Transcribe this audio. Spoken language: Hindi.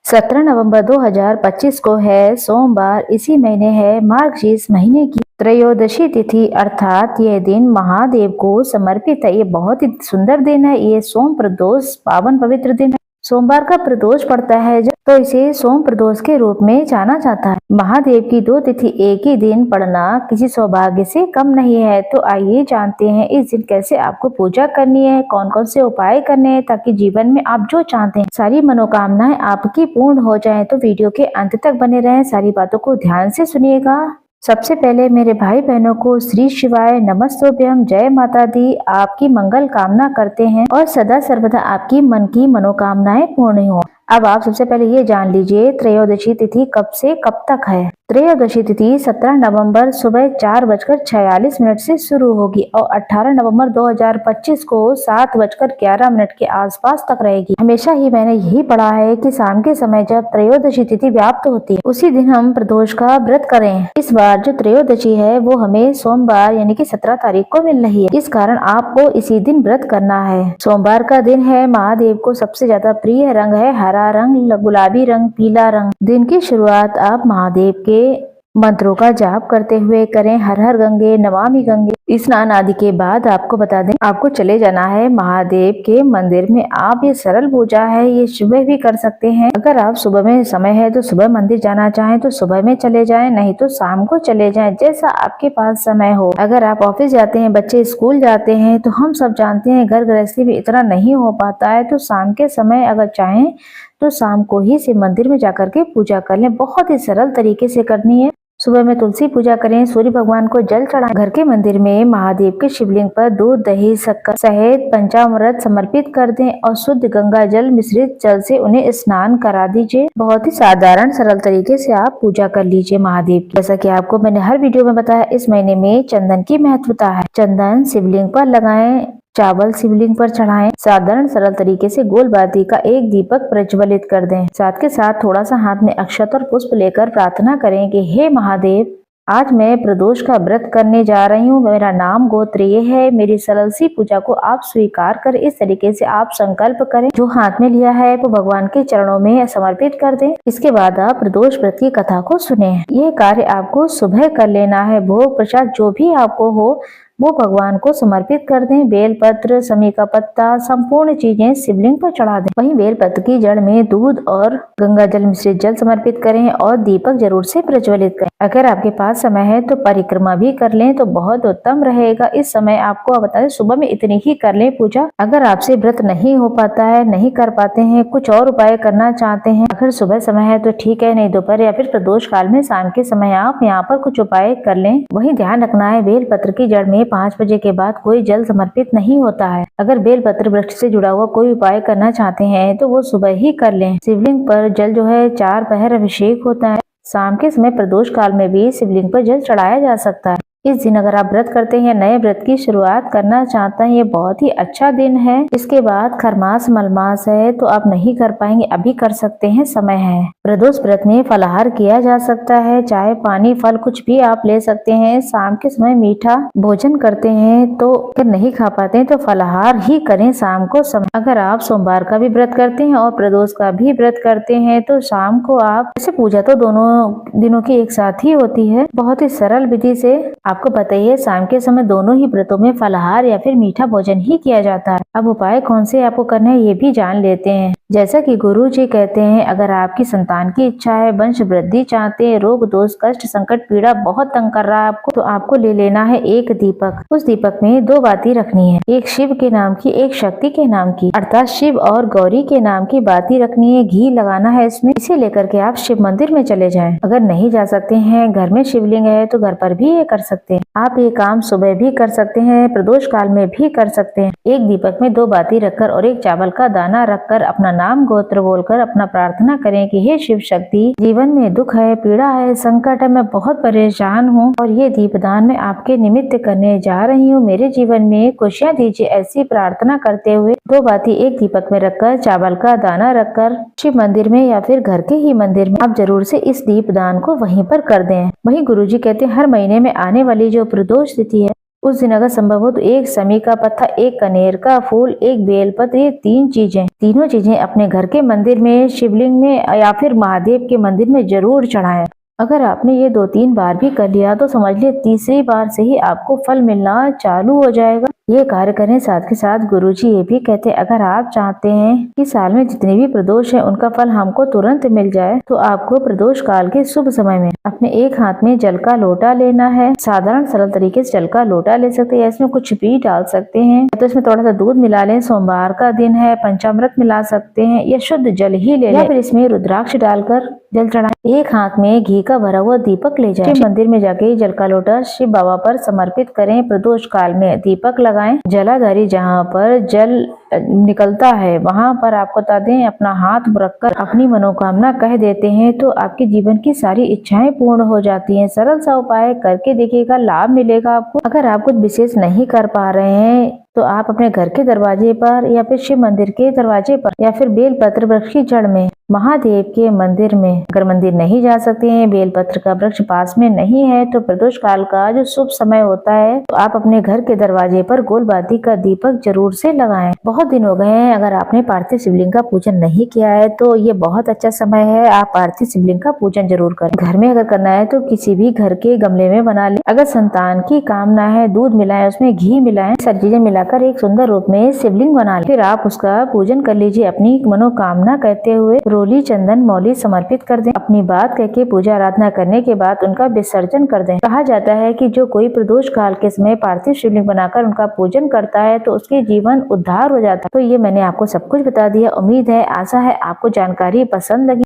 17 नवंबर 2025 को है सोमवार। इसी महीने है मार्गशीर्ष महीने की त्रयोदशी तिथि, अर्थात यह दिन महादेव को समर्पित है। ये बहुत ही सुंदर दिन है। ये सोम प्रदोष पावन पवित्र दिन है। सोमवार का प्रदोष पड़ता है तो इसे सोम प्रदोष के रूप में जाना जाता है। महादेव की दो तिथि एक ही दिन पड़ना किसी सौभाग्य से कम नहीं है। तो आइए जानते हैं इस दिन कैसे आपको पूजा करनी है, कौन कौन से उपाय करने हैं ताकि जीवन में आप जो चाहते हैं सारी मनोकामनाएं आपकी पूर्ण हो जाएं। तो वीडियो के अंत तक बने रहें, सारी बातों को ध्यान से सुनिएगा। सबसे पहले मेरे भाई बहनों को श्री शिवाय नमस्तोभ्यम, जय माता दी। आपकी मंगल कामना करते हैं और सदा सर्वदा आपकी मन की मनोकामनाएं पूर्ण हो। अब आप सबसे पहले ये जान लीजिए त्रयोदशी तिथि कब से कब तक है। त्रयोदशी तिथि 17 नवंबर सुबह 4:46 से शुरू होगी और 18 नवंबर 2025 को 7:11 के आसपास तक रहेगी। हमेशा ही मैंने यही पढ़ा है कि शाम के समय जब त्रयोदशी तिथि व्याप्त होती है उसी दिन हम प्रदोष का व्रत करें। इस बार जो त्रयोदशी है वो हमें सोमवार यानी कि 17 तारीख को मिल रही है। इस कारण आपको इसी दिन व्रत करना है। सोमवार का दिन है। महादेव को सबसे ज्यादा प्रिय रंग है हरा रंग, गुलाबी रंग, पीला रंग। दिन की शुरुआत आप महादेव के मंत्रों का जाप करते हुए करें। हर हर गंगे, नमामि गंगे। स्नान आदि के बाद आपको बता दें आपको चले जाना है महादेव के मंदिर में। आप ये सरल पूजा है, ये सुबह भी कर सकते हैं। अगर आप सुबह में समय है तो सुबह मंदिर जाना चाहें तो सुबह में चले जाएं, नहीं तो शाम को चले जाएं, जैसा आपके पास समय हो। अगर आप ऑफिस जाते हैं, बच्चे स्कूल जाते हैं तो हम सब जानते हैं घर गृहस्थी में इतना नहीं हो पाता है, तो शाम के समय अगर चाहें तो शाम को ही से मंदिर में जाकर के पूजा कर लें। बहुत ही सरल तरीके से करनी है। सुबह में तुलसी पूजा करें, सूर्य भगवान को जल चढ़ाएं। घर के मंदिर में महादेव के शिवलिंग पर दूध, दही, शक्कर सहित पंचामृत समर्पित कर दें और शुद्ध गंगा जल मिश्रित जल से उन्हें स्नान करा दीजिए। बहुत ही साधारण सरल तरीके से आप पूजा कर लीजिए महादेव की। जैसा कि आपको मैंने हर वीडियो में बताया, इस महीने में चंदन की महत्वता है। चंदन शिवलिंग पर लगाएं, चावल शिवलिंग पर चढ़ाएं। साधारण सरल तरीके से गोल बाती का एक दीपक प्रज्वलित कर दें। साथ के साथ थोड़ा सा हाथ में अक्षत और पुष्प लेकर प्रार्थना करें कि हे महादेव, आज मैं प्रदोष का व्रत करने जा रही हूँ। मेरा नाम गोत्र ये है। मेरी सरल सी पूजा को आप स्वीकार कर इस तरीके से आप संकल्प करें। जो हाथ में लिया है वो भगवान के चरणों में समर्पित कर दें। इसके बाद आप प्रदोष व्रत की कथा को सुने। यह कार्य आपको सुबह कर लेना है। भोग प्रसाद जो भी आपको हो वो भगवान को समर्पित कर दें। बेलपत्र, समी का पत्ता, संपूर्ण चीजें शिवलिंग पर चढ़ा दें। वहीं बेलपत्र की जड़ में दूध और गंगा जल मिश्रित जल समर्पित करें और दीपक जरूर से प्रज्वलित करें। अगर आपके पास समय है तो परिक्रमा भी कर लें तो बहुत उत्तम रहेगा। इस समय आपको बता दें सुबह में इतनी ही कर लें पूजा। अगर आपसे व्रत नहीं हो पाता है, नहीं कर पाते हैं, कुछ और उपाय करना चाहते हैं, अगर सुबह समय है तो ठीक है, नहीं दोपहर या फिर प्रदोष काल में शाम के समय आप यहाँ पर कुछ उपाय कर लें। वही ध्यान रखना है बेलपत्र की जड़ में 5 बजे के बाद कोई जल समर्पित नहीं होता है। अगर बेलपत्र वृक्ष से जुड़ा हुआ कोई उपाय करना चाहते हैं तो वो सुबह ही कर लें। शिवलिंग पर जल जो है 4 पहर अभिषेक होता है। शाम के समय प्रदोष काल में भी शिवलिंग पर जल चढ़ाया जा सकता है। इस दिन अगर आप व्रत करते हैं, नए व्रत की शुरुआत करना चाहते हैं, ये बहुत ही अच्छा दिन है। इसके बाद खरमास मलमास है तो आप नहीं कर पाएंगे, अभी कर सकते हैं, समय है। प्रदोष व्रत में फलाहार किया जा सकता है, चाहे पानी फल कुछ भी आप ले सकते हैं। शाम के समय मीठा भोजन करते हैं तो अगर नहीं खा पाते हैं तो फलाहार ही करें शाम को समय। अगर आप सोमवार का भी व्रत करते हैं और प्रदोष का भी व्रत करते हैं तो शाम को आप ऐसे पूजा तो दोनों दिनों की एक साथ ही होती है। बहुत ही सरल विधि से आपको बताइए शाम के समय दोनों ही व्रतों में फलाहार या फिर मीठा भोजन ही किया जाता है। अब उपाय कौन से आपको करने हैं ये भी जान लेते हैं। जैसा कि गुरु जी कहते हैं, अगर आपकी संतान की इच्छा है, वंश वृद्धि चाहते हैं, रोग दोष कष्ट संकट पीड़ा बहुत तंग कर रहा है आपको, तो आपको ले लेना है एक दीपक। उस दीपक में 2 बाती रखनी है, एक शिव के नाम की, एक शक्ति के नाम की, अर्थात शिव और गौरी के नाम की बाती रखनी है। घी लगाना है इसमें। इसे लेकर के आप शिव मंदिर में चले जाएं। अगर नहीं जा सकते हैं, घर में शिवलिंग है तो घर पर भी ये कर सकते हैं। आप ये काम सुबह भी कर सकते हैं, प्रदोष काल में भी कर सकते हैं। एक दीपक में 2 बाती रखकर और एक चावल का दाना रखकर अपना नाम गोत्र बोलकर अपना प्रार्थना करें कि हे शिव शक्ति, जीवन में दुख है, पीड़ा है, संकट है, मैं बहुत परेशान हूँ और ये दीपदान मैं आपके निमित्त करने जा रही हूँ। मेरे जीवन में खुशियाँ दीजिए। ऐसी प्रार्थना करते हुए 2 बाती एक दीपक में रखकर चावल का दाना रखकर शिव मंदिर में या फिर घर के ही मंदिर में आप जरूर से इस दीपदान को वहीं पर कर दें। वहीं गुरुजी कहते हैं हर महीने में आने वाली जो प्रदोष तिथि है उस दिन अगर संभव हो तो एक समी का पत्ता, एक कनेर का फूल, एक बेलपत्र, ये तीनों चीजें अपने घर के मंदिर में, शिवलिंग में या फिर महादेव के मंदिर में जरूर चढ़ाएं। अगर आपने ये 2-3 बार भी कर लिया तो समझ लिए तीसरी बार से ही आपको फल मिलना चालू हो जाएगा। ये कार्य करें। साथ के साथ गुरुजी ये भी कहते हैं, अगर आप चाहते हैं कि साल में जितने भी प्रदोष हैं उनका फल हमको तुरंत मिल जाए, तो आपको प्रदोष काल के शुभ समय में अपने एक हाथ में जल का लोटा लेना है। साधारण सरल तरीके से जल का लोटा ले सकते हैं, इसमें कुछ भी डाल सकते हैं, तो इसमें थोड़ा सा दूध मिला लें, सोमवार का दिन है, पंचामृत मिला सकते हैं या शुद्ध जल ही ले लें, फिर इसमें रुद्राक्ष डालकर जल चढ़ाएं। एक हाथ में घी का भरा हुआ दीपक ले जाएं। मंदिर में जाके जल का लोटा शिव बाबा पर समर्पित करें। प्रदोष काल में दीपक लगाएं। जलाधारी जहाँ पर जल निकलता है वहाँ पर आपको बता दें, अपना हाथ रखकर अपनी मनोकामना कह देते हैं तो आपके जीवन की सारी इच्छाएं पूर्ण हो जाती हैं। सरल सा उपाय करके देखिएगा, लाभ मिलेगा आपको। अगर आप कुछ विशेष नहीं कर पा रहे हैं तो आप अपने घर के दरवाजे पर या फिर शिव मंदिर के दरवाजे पर या फिर बेलपत्र वृक्ष की जड़ में, महादेव के मंदिर में, अगर मंदिर नहीं जा सकते हैं, बेलपत्र का वृक्ष पास में नहीं है, तो प्रदोष काल का जो शुभ समय होता है तो आप अपने घर के दरवाजे पर गोलबाती का दीपक जरूर से लगाएं। बहुत दिन हो गए हैं, अगर आपने पार्थिव शिवलिंग का पूजन नहीं किया है तो ये बहुत अच्छा समय है, आप पार्थिव शिवलिंग का पूजन जरूर करें। घर में अगर करना है तो किसी भी घर के गमले में बना लें। अगर संतान की कामना है, दूध मिलाएं, उसमें घी मिलाएं, सारी चीजें मिलाकर एक सुंदर रूप में शिवलिंग बना लें। फिर आप उसका पूजन कर लीजिए। अपनी मनोकामना कहते हुए रोली, चंदन, मौली समर्पित कर दें। अपनी बात कहके पूजा आराधना करने के बाद उनका विसर्जन कर दें। कहा जाता है कि जो कोई प्रदोष काल के समय पार्थिव शिवलिंग बनाकर उनका पूजन करता है तो उसके जीवन उद्धार हो जाता है। तो ये मैंने आपको सब कुछ बता दिया। उम्मीद है, आशा है आपको जानकारी पसंद लगी।